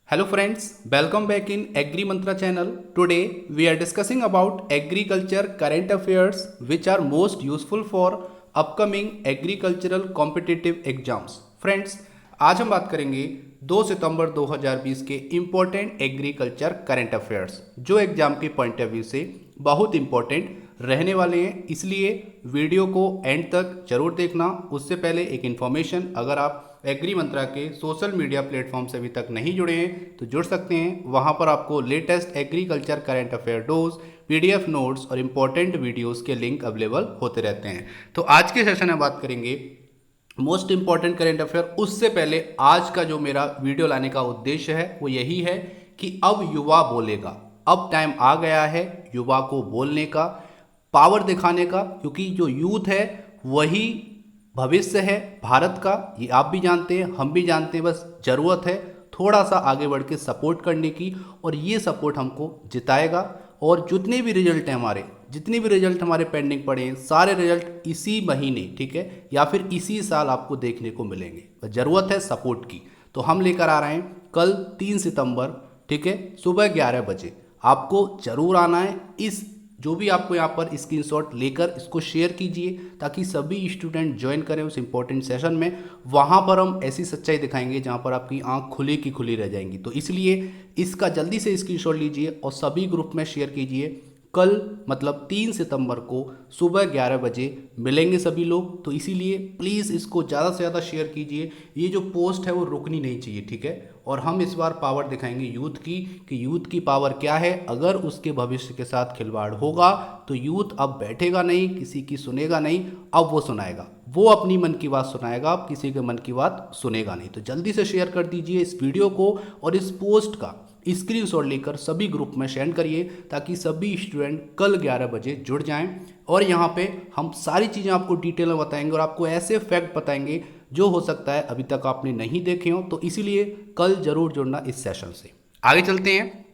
Hello friends, welcome back in Agri Mantra channel. Today we are discussing about agriculture current affairs which are most useful for upcoming agricultural competitive exams. Friends, आज हम बात करेंगे 2 सितंबर 2020 के important agriculture current affairs जो exam के point of view से बहुत important रहने वाले हैं, इसलिए वीडियो को एंड तक जरूर देखना। उससे पहले एक इन्फॉर्मेशन, अगर आप एग्री मंत्रा के सोशल मीडिया प्लेटफॉर्म से अभी तक नहीं जुड़े हैं तो जुड़ सकते हैं। वहां पर आपको latest agriculture current affair dose, PDF notes और इम्पोर्टेंट वीडियोस के लिंक अवेलेबल होते रहते हैं। तो आज के सेशन में बात करेंगे मोस्ट इंपॉर्टेंट करंट अफेयर। उससे पहले आज का जो मेरा वीडियो लाने का उद्देश्य है वो यही है कि अब युवा बोलेगा, अब टाइम आ गया है युवा को बोलने का, पावर दिखाने का, क्योंकि जो यूथ है वही भविष्य है भारत का। ये आप भी जानते हैं, हम भी जानते हैं, बस ज़रूरत है थोड़ा सा आगे बढ़ के सपोर्ट करने की, और ये सपोर्ट हमको जिताएगा। और जितने भी रिजल्ट हैं हमारे, जितने भी रिजल्ट हमारे पेंडिंग पड़े हैं, सारे रिजल्ट इसी महीने, ठीक है, या फिर इसी साल आपको देखने को मिलेंगे। बस ज़रूरत है सपोर्ट की। तो हम लेकर आ रहे हैं कल 3 सितंबर, ठीक है, सुबह 11 बजे। आपको ज़रूर आना है। इस जो भी आपको यहाँ पर स्क्रीनशॉट लेकर इसको शेयर कीजिए ताकि सभी स्टूडेंट ज्वाइन करें उस इंपॉर्टेंट सेशन में। वहाँ पर हम ऐसी सच्चाई दिखाएंगे जहाँ पर आपकी आंख खुली की खुली रह जाएंगी। तो इसलिए इसका जल्दी से स्क्रीनशॉट लीजिए और सभी ग्रुप में शेयर कीजिए। कल मतलब 3 सितंबर को सुबह 11 बजे मिलेंगे सभी लोग। तो इसीलिए प्लीज़ इसको ज़्यादा से ज़्यादा शेयर कीजिए। ये जो पोस्ट है वो रुकनी नहीं चाहिए, ठीक है। और हम इस बार पावर दिखाएंगे यूथ की, कि यूथ की पावर क्या है। अगर उसके भविष्य के साथ खिलवाड़ होगा तो यूथ अब बैठेगा नहीं, किसी की सुनेगा नहीं, अब वो सुनाएगा, वो अपनी मन की बात सुनाएगा, अब किसी के मन की बात सुनेगा नहीं। तो जल्दी से शेयर कर दीजिए इस वीडियो को और इस पोस्ट का स्क्रीनशॉट लेकर सभी ग्रुप में शेयर करिए ताकि सभी स्टूडेंट कल 11 बजे जुड़ जाएं। और यहाँ पे हम सारी चीज़ें आपको डिटेल में बताएंगे और आपको ऐसे फैक्ट बताएंगे जो हो सकता है अभी तक आपने नहीं देखे हो। तो इसीलिए कल जरूर जुड़ना इस सेशन से। आगे चलते हैं।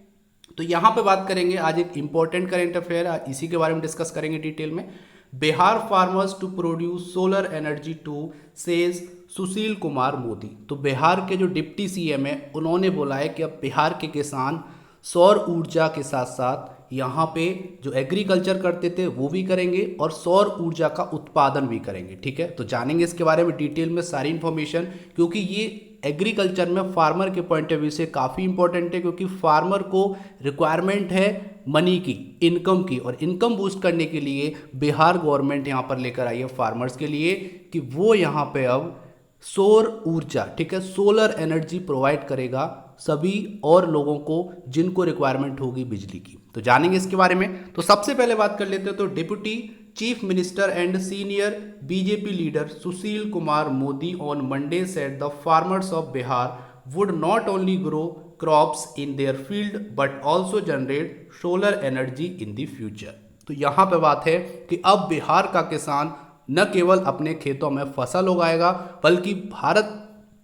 तो यहाँ पे बात करेंगे आज एक इंपॉर्टेंट करेंट अफेयर, इसी के बारे में डिस्कस करेंगे डिटेल में। Bihar farmers to produce solar energy to says Sushil Kumar Modi. तो बिहार के जो डिप्टी सीएम है उन्होंने बोला है कि अब बिहार के किसान सौर ऊर्जा के साथ साथ यहाँ पे जो एग्रीकल्चर करते थे वो भी करेंगे और सौर ऊर्जा का उत्पादन भी करेंगे, ठीक है। तो जानेंगे इसके बारे में डिटेल में सारी इन्फॉर्मेशन, क्योंकि ये एग्रीकल्चर में फार्मर के पॉइंट ऑफ व्यू से काफ़ी इंपॉर्टेंट है। क्योंकि फार्मर को रिक्वायरमेंट है मनी की, इनकम की, और इनकम बूस्ट करने के लिए बिहार गवर्नमेंट यहाँ पर लेकर आई है फार्मर्स के लिए कि वो यहाँ पे अब सौर ऊर्जा, ठीक है, सोलर एनर्जी प्रोवाइड करेगा सभी और लोगों को जिनको रिक्वायरमेंट होगी बिजली की। तो जानेंगे इसके बारे में। तो सबसे पहले बात कर लेते हैं। तो deputy chief minister and senior BJP leader Sushil Kumar Modi on Monday said the farmers of Bihar would not only grow crops in their field but also generate solar energy in the future. तो यहाँ पे बात है कि अब बिहार का किसान न केवल अपने खेतों में फसल उगाएगा बल्कि भारत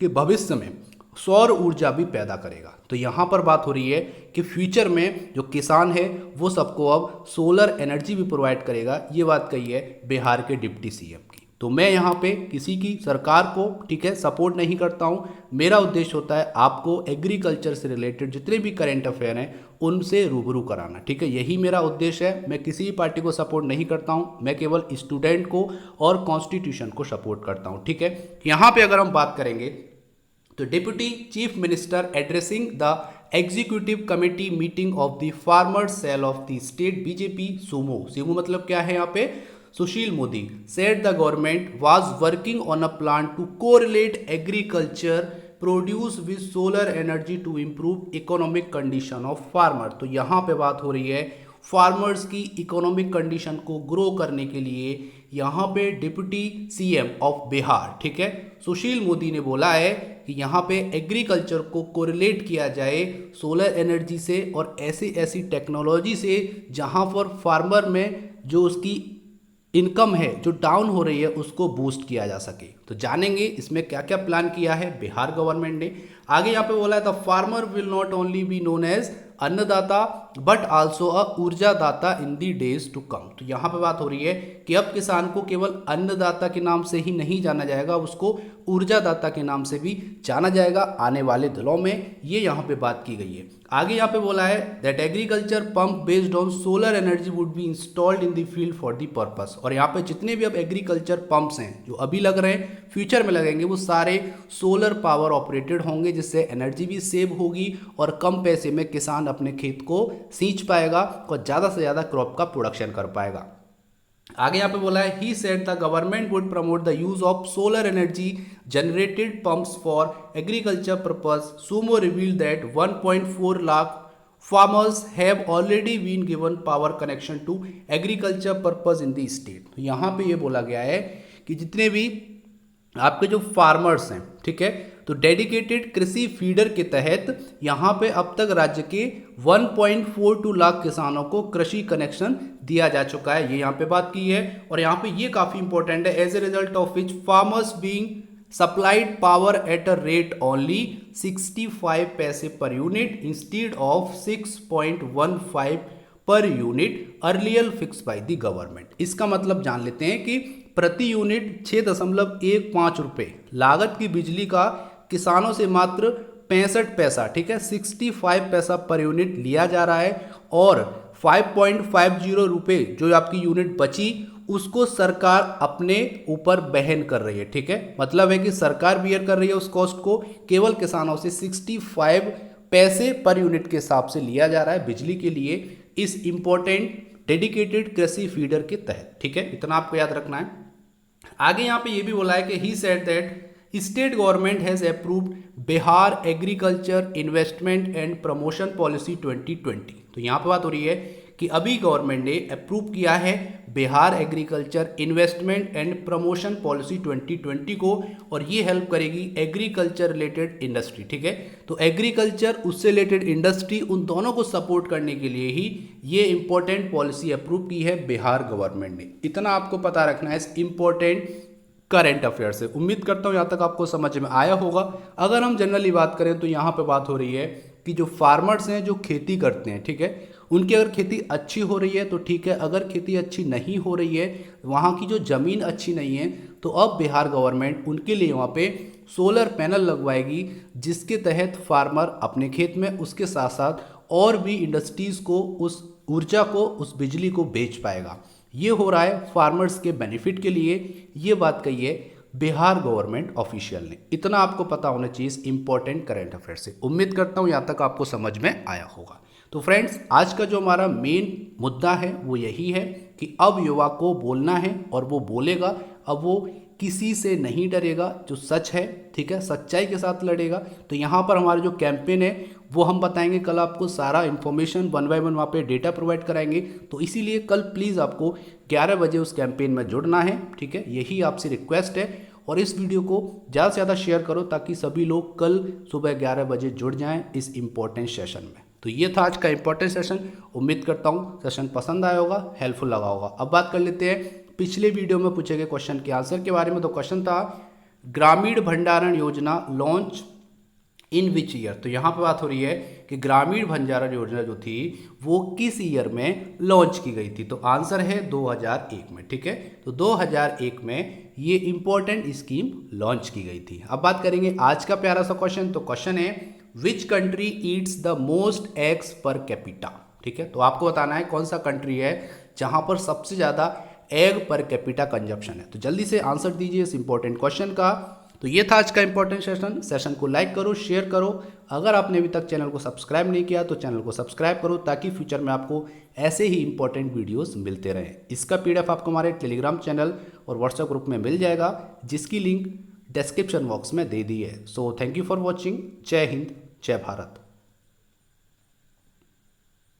के भविष्य में सौर ऊर्जा भी पैदा करेगा। तो यहाँ पर बात हो रही है कि फ्यूचर में जो किसान है वो सबको अब सोलर एनर्जी भी प्रोवाइड करेगा। ये बात कही है बिहार के डिप्टी सीएम की। तो मैं यहाँ पे किसी की सरकार को, ठीक है, सपोर्ट नहीं करता हूँ। मेरा उद्देश्य होता है आपको एग्रीकल्चर से रिलेटेड जितने भी करेंट अफेयर हैं उनसे रूबरू कराना, ठीक है। यही मेरा उद्देश्य है। मैं किसी भी पार्टी को सपोर्ट नहीं करता हूँ, मैं केवल स्टूडेंट को और कॉन्स्टिट्यूशन को सपोर्ट करता हूँ, ठीक है। यहाँ पे अगर हम बात करेंगे तो deputy chief minister addressing the executive committee meeting of the farmers cell of the state BJP Sumo, Sumo मतलब क्या है यहाँ पे, Sushil Modi said the government was working on a plan to correlate agriculture produce with solar energy to improve economic condition of farmer। तो यहाँ पे बात हो रही है फार्मर्स की इकोनॉमिक कंडीशन को ग्रो करने के लिए यहाँ पे डिप्टी सीएम ऑफ बिहार, ठीक है, सुशील मोदी ने बोला है कि यहाँ पे एग्रीकल्चर को कोरिलेट किया जाए सोलर एनर्जी से और ऐसी ऐसी टेक्नोलॉजी से जहाँ पर फार्मर में जो उसकी इनकम है जो डाउन हो रही है उसको बूस्ट किया जा सके। तो जानेंगे इसमें क्या क्या प्लान किया है बिहार गवर्नमेंट ने। आगे यहाँ पे बोला है the farmer will not only be known as अन्नदाता बट आल्सो अ ऊर्जा दाता इन दी डेज टू कम। तो यहाँ पे बात हो रही है कि अब किसान को केवल अन्नदाता के नाम से ही नहीं जाना जाएगा, उसको ऊर्जादाता के नाम से भी जाना जाएगा आने वाले दिनों में, ये यहाँ पे बात की गई है। आगे यहाँ पे बोला है that agriculture pump based on solar energy would be installed in the field for the purpose. और यहाँ पे जितने भी अब एग्रीकल्चर पंप्स हैं जो अभी लग रहे हैं, फ्यूचर में लगेंगे, वो सारे सोलर पावर ऑपरेटेड होंगे, जिससे एनर्जी भी सेव होगी और कम पैसे में किसान अपने खेत को सींच पाएगा और ज़्यादा से ज़्यादा क्रॉप का प्रोडक्शन कर पाएगा। आगे यहाँ पे बोला है he said the government would promote the use of solar energy generated pumps for agriculture purpose. Sumo reveal that 1.4 lakh farmers have already been given power connection to agriculture purpose in the state. तो यहाँ पे ये बोला गया है कि जितने भी आपके जो फार्मर्स हैं, ठीक है, तो डेडिकेटेड कृषि फीडर के तहत यहाँ पे अब तक राज्य के 1.42 लाख किसानों को कृषि कनेक्शन दिया जा चुका है, ये यहाँ पे बात की है। और यहाँ पे ये काफी इंपॉर्टेंट है, as a result of which farmers being supplied power at a rate only 65 paise per unit instead of 6.15 per unit earlier fix by the government. इसका मतलब जान लेते हैं कि प्रति यूनिट 6.15 रुपए लागत की बिजली का किसानों से मात्र 65 पैसा, ठीक है, 65 पैसा पर यूनिट लिया जा रहा है, और 5.50 रुपए जो आपकी यूनिट बची उसको सरकार अपने ऊपर वहन कर रही है, ठीक है, मतलब है कि सरकार बियर कर रही है उस कॉस्ट को, केवल किसानों से 65 पैसे पर यूनिट के हिसाब से लिया जा रहा है बिजली के लिए इस इंपॉर्टेंट डेडिकेटेड कृषि फीडर के तहत, ठीक है, इतना आपको याद रखना है। आगे यहाँ पे ये भी बोला है कि he said that state government has approved Bihar agriculture investment and promotion policy 2020। तो यहाँ पे बात हो रही है कि अभी गवर्नमेंट ने अप्रूव किया है Bihar agriculture investment and promotion policy 2020 को, और ये हेल्प करेगी एग्रीकल्चर रिलेटेड इंडस्ट्री, ठीक है, तो एग्रीकल्चर उससे रिलेटेड इंडस्ट्री, उन दोनों को सपोर्ट करने के लिए ही ये इंपॉर्टेंट पॉलिसी अप्रूव की है बिहार गवर्नमेंट ने। इतना आपको पता रखना है इस इंपॉर्टेंट करंट अफेयर से। उम्मीद करता हूँ यहाँ तक आपको समझ में आया होगा। अगर हम जनरली बात करें तो यहाँ पे बात हो रही है कि जो फार्मर्स हैं जो खेती करते हैं, ठीक है, उनकी अगर खेती अच्छी हो रही है तो ठीक है, अगर खेती अच्छी नहीं हो रही है, वहाँ की जो ज़मीन अच्छी नहीं है, तो अब बिहार गवर्नमेंट उनके लिए वहाँ पे सोलर पैनल लगवाएगी, जिसके तहत फार्मर अपने खेत में उसके साथ साथ और भी इंडस्ट्रीज़ को उस ऊर्जा को, उस बिजली को बेच पाएगा। ये हो रहा है फार्मर्स के बेनिफिट के लिए, ये बात कही है बिहार गवर्नमेंट ऑफिशियल ने। इतना आपको पता होना चाहिए इंपॉर्टेंट करंट अफेयर से। उम्मीद करता हूँ यहाँ तक आपको समझ में आया होगा। तो फ्रेंड्स, आज का जो हमारा मेन मुद्दा है वो यही है कि अब युवा को बोलना है और वो बोलेगा, अब वो किसी से नहीं डरेगा, जो सच है, ठीक है, सच्चाई के साथ लड़ेगा। तो यहाँ पर हमारा जो कैंपेन है वो हम बताएंगे, कल आपको सारा इन्फॉर्मेशन 1 बाय 1 वहाँ पे डेटा प्रोवाइड कराएंगे। तो इसीलिए कल प्लीज़ आपको 11 बजे उस कैंपेन में जुड़ना है, ठीक है, यही आपसे रिक्वेस्ट है। और इस वीडियो को ज़्यादा से ज़्यादा शेयर करो ताकि सभी लोग कल सुबह 11 बजे जुड़ जाएँ इस इम्पोर्टेंट सेशन में। तो ये था आज का इंपॉर्टेंट सेशन। उम्मीद करता हूँ सेशन पसंद आया होगा, हेल्पफुल लगा होगा। अब बात कर लेते हैं पिछले वीडियो में पूछे गए क्वेश्चन के आंसर के बारे में। तो क्वेश्चन था ग्रामीण भंडारण योजना लॉन्च इन विच ईयर। तो यहाँ पे बात हो रही है कि ग्रामीण भंडारण योजना जो थी वो किस ईयर में लॉन्च की गई थी। तो आंसर है 2001 में, ठीक है, तो 2001 में ये इंपॉर्टेंट स्कीम लॉन्च की गई थी। अब बात करेंगे आज का प्यारा सा क्वेश्चन। तो क्वेश्चन है which country eats the most eggs per capita, ठीक है, तो आपको बताना है कौन सा कंट्री है जहां पर सबसे ज़्यादा एग पर कैपिटा कंजप्शन है। तो जल्दी से आंसर दीजिए इस इंपॉर्टेंट क्वेश्चन का। तो ये था आज का इंपॉर्टेंट सेशन को लाइक करो, शेयर करो। अगर आपने अभी तक चैनल को सब्सक्राइब नहीं किया तो चैनल को सब्सक्राइब करो ताकि फ्यूचर में आपको ऐसे ही इंपॉर्टेंट वीडियोस मिलते रहें। इसका PDF आपको हमारे टेलीग्राम चैनल और व्हाट्सएप ग्रुप में मिल जाएगा, जिसकी लिंक डिस्क्रिप्शन बॉक्स में दे दी है। So thank you for watching. जय हिंद, जय भारत।